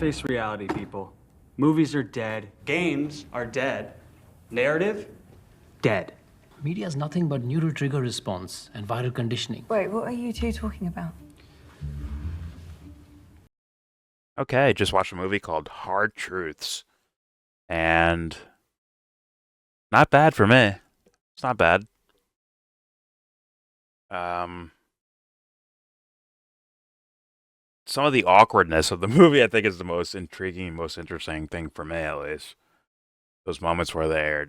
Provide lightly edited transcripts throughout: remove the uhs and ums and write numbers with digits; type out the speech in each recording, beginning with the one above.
Face reality, people. Movies are dead. Games are dead. Narrative? Dead. Media is nothing but neural trigger response and viral conditioning. Wait, what are you two talking about? Okay, just watched a movie called Hard Truths. And not bad for me. It's not bad. Some of the awkwardness of the movie, I think, is the most intriguing, most interesting thing for me, at least. Those moments where you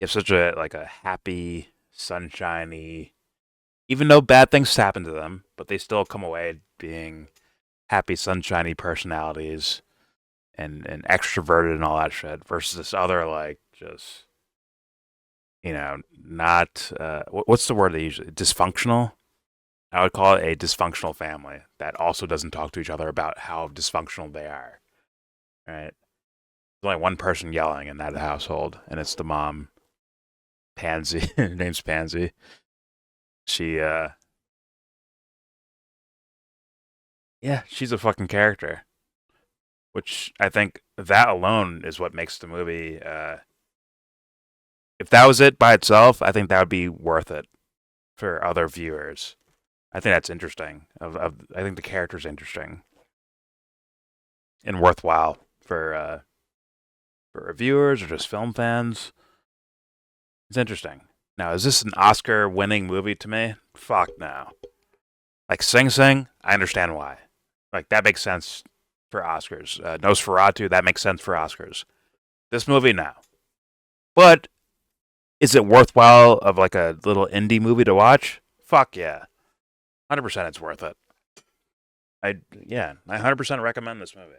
have such a happy, sunshiny, even though bad things happen to them, but they still come away being happy, sunshiny personalities and extroverted and all that shit, versus this other just not what's the word they usually dysfunctional. I would call it a dysfunctional family that also doesn't talk to each other about how dysfunctional they are. Right? There's only one person yelling in that household, and it's the mom, Pansy. Her name's Pansy. She she's a fucking character. Which I think that alone is what makes the movie. If that was it by itself, I think that would be worth it for other viewers. I think that's interesting. I think the character's interesting and worthwhile for reviewers or just film fans. It's interesting. Now, is this an Oscar-winning movie to me? Fuck no. Like Sing Sing, I understand why. Like that makes sense for Oscars. Nosferatu, that makes sense for Oscars. This movie, no. But is it worthwhile of like a little indie movie to watch? Fuck yeah. 100% it's worth it. I 100% recommend this movie.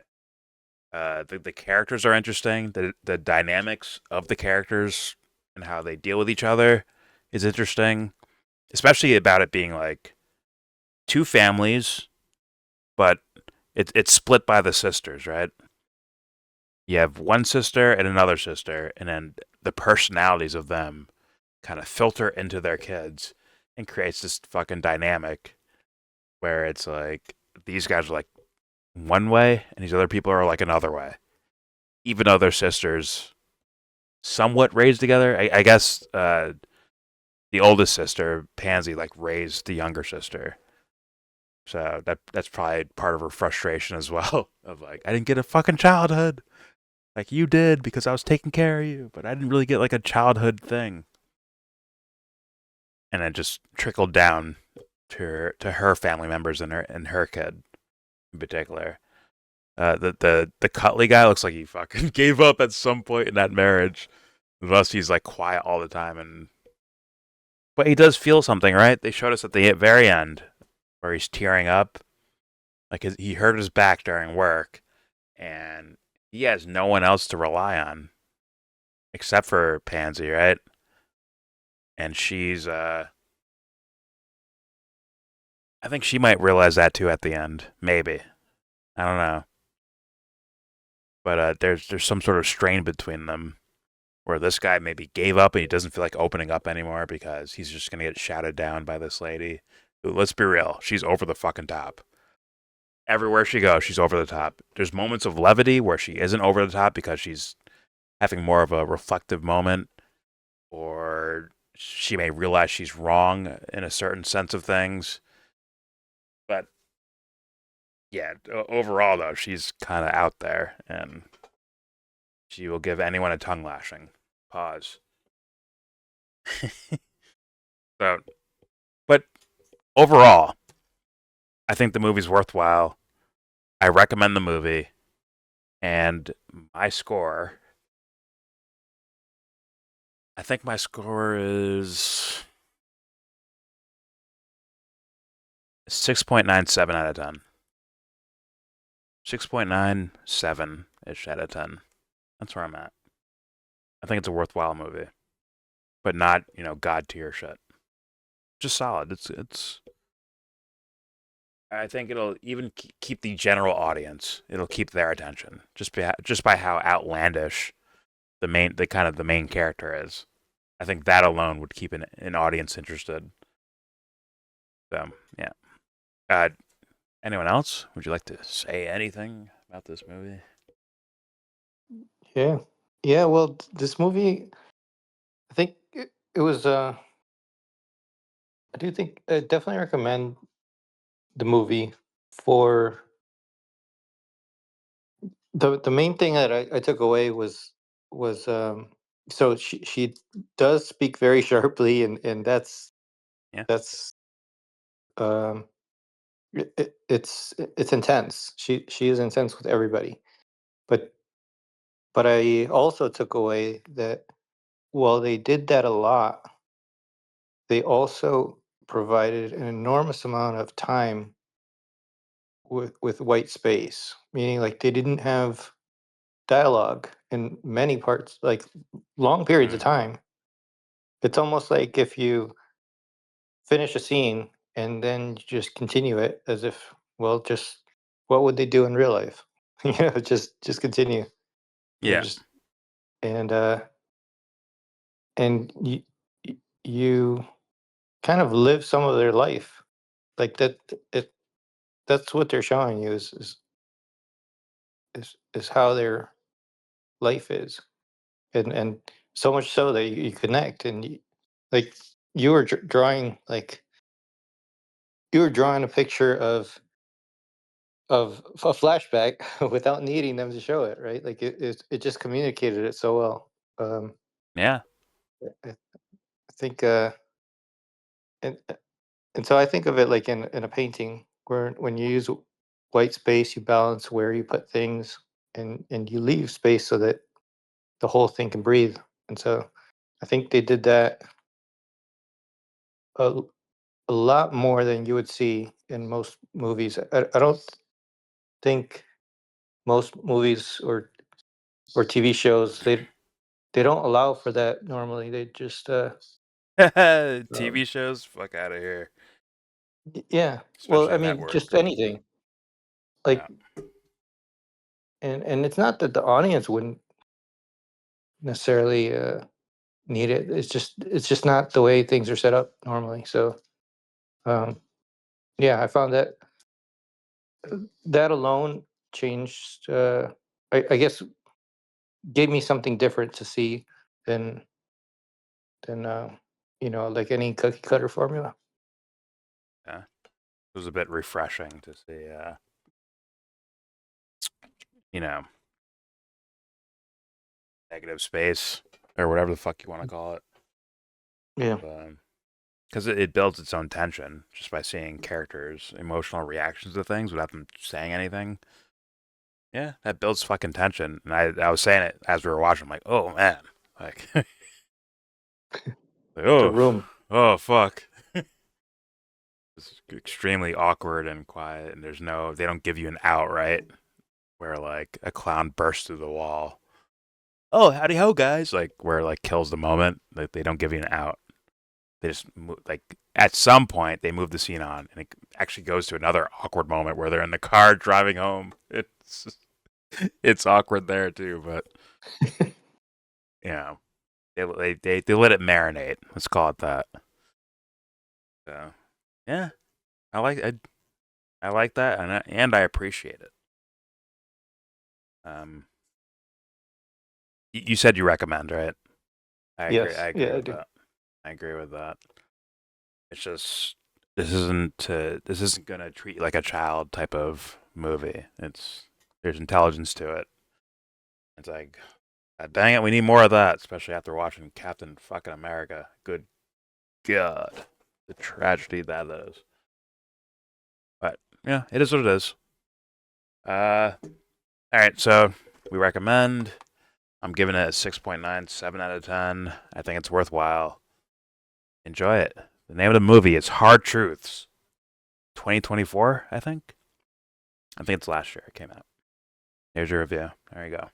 The characters are interesting. The dynamics of the characters and how they deal with each other is interesting. Especially about it being like two families, but it's split by the sisters, right? You have one sister and another sister, and then the personalities of them kind of filter into their kids and creates this fucking dynamic where it's like these guys are like one way and these other people are like another way. Even though they're sisters, somewhat raised together. I guess the oldest sister, Pansy, like raised the younger sister. So that's probably part of her frustration as well. Of like, I didn't get a fucking childhood. Like you did because I was taking care of you, but I didn't really get like a childhood thing. And it just trickled down to her family members and her kid in particular. The Cutley guy looks like he fucking gave up at some point in that marriage. Unless he's like quiet all the time, but he does feel something, right? They showed us at the very end where he's tearing up, like he hurt his back during work, and he has no one else to rely on except for Pansy, right? And she's I think she might realize that too at the end. Maybe. I don't know. But there's some sort of strain between them where this guy maybe gave up and he doesn't feel like opening up anymore because he's just going to get shouted down by this lady who, let's be real, she's over the fucking top. Everywhere she goes, she's over the top. There's moments of levity where she isn't over the top because she's having more of a reflective moment, or she may realize she's wrong in a certain sense of things. But yeah, overall though, she's kind of out there, and she will give anyone a tongue lashing. Pause. So, but overall, I think the movie's worthwhile. I recommend the movie, and my score. I think my score is 6.97 out of 10. 6.97-ish out of 10. That's where I'm at. I think it's a worthwhile movie, but not, god tier shit. Just solid. It's. I think it'll even keep the general audience. It'll keep their attention just by how outlandish the main character is. I think that alone would keep an audience interested. So yeah. Anyone else? Would you like to say anything about this movie? Yeah. Yeah, well, this movie, I think it was I do think I definitely recommend the movie for the main thing that I took away was so she does speak very sharply, and Yeah. that's um it's intense. She is intense with everybody. But I also took away that while they did that a lot, they also provided an enormous amount of time with white space, meaning like they didn't have dialogue in many parts, like long periods of Mm. time. It's almost like if you finish a scene and then you just continue it as if, well, just what would they do in real life? Just continue. Yeah. Just and uh and you kind of live some of their life like that. It That's what they're showing you is how their life is, and so much so that you connect, and like you were drawing, like you were drawing a picture of a flashback without needing them to show it, right? Like it just communicated it so well. Yeah. I think and and so I think of it like in a painting where when you use white space, you balance where you put things, and you leave space so that the whole thing can breathe. And so I think they did that a, a lot more than you would see in most movies. I don't think most movies or TV shows, they don't allow for that normally. They just um, TV shows, fuck out of here. yeah. Well, Especially I a mean, network. just anything. Yeah. Like, and it's not that the audience wouldn't necessarily need it. It's just not the way things are set up normally. So um, yeah, I found that that alone changed. I guess gave me something different to see than than like any cookie cutter formula. Yeah. It was a bit refreshing to see, you know, negative space or whatever the fuck you want to call it. Yeah. Because it builds its own tension just by seeing characters' emotional reactions to things without them saying anything. Yeah, that builds fucking tension. And I was saying it as we were watching. I'm like, oh man, like, The oh, room. oh fuck. It's extremely awkward and quiet, and they don't give you an out, right? Where like a clown bursts through the wall. Oh, howdy ho, guys! Like where like kills the moment. Like they don't give you an out. They just like at some point they move the scene on, and it actually goes to another awkward moment where they're in the car driving home. It's awkward there too, but you know they let it marinate. Let's call it that. So yeah, I like I like that, and I appreciate it. Um, you said you recommend, right? I agree. Yes. I agree Yeah, I with do. that. I agree with that. It's just this isn't gonna treat you like a child type of movie. There's intelligence to it. It's like, God dang it, we need more of that, especially after watching Captain fucking America. Good God, the tragedy that is. But yeah, it is what it is. All right, so we recommend. I'm giving it a 6.97 out of 10. I think it's worthwhile. Enjoy it. The name of the movie is Hard Truths. 2024, I think. I think it's last year it came out. Here's your review. There you go.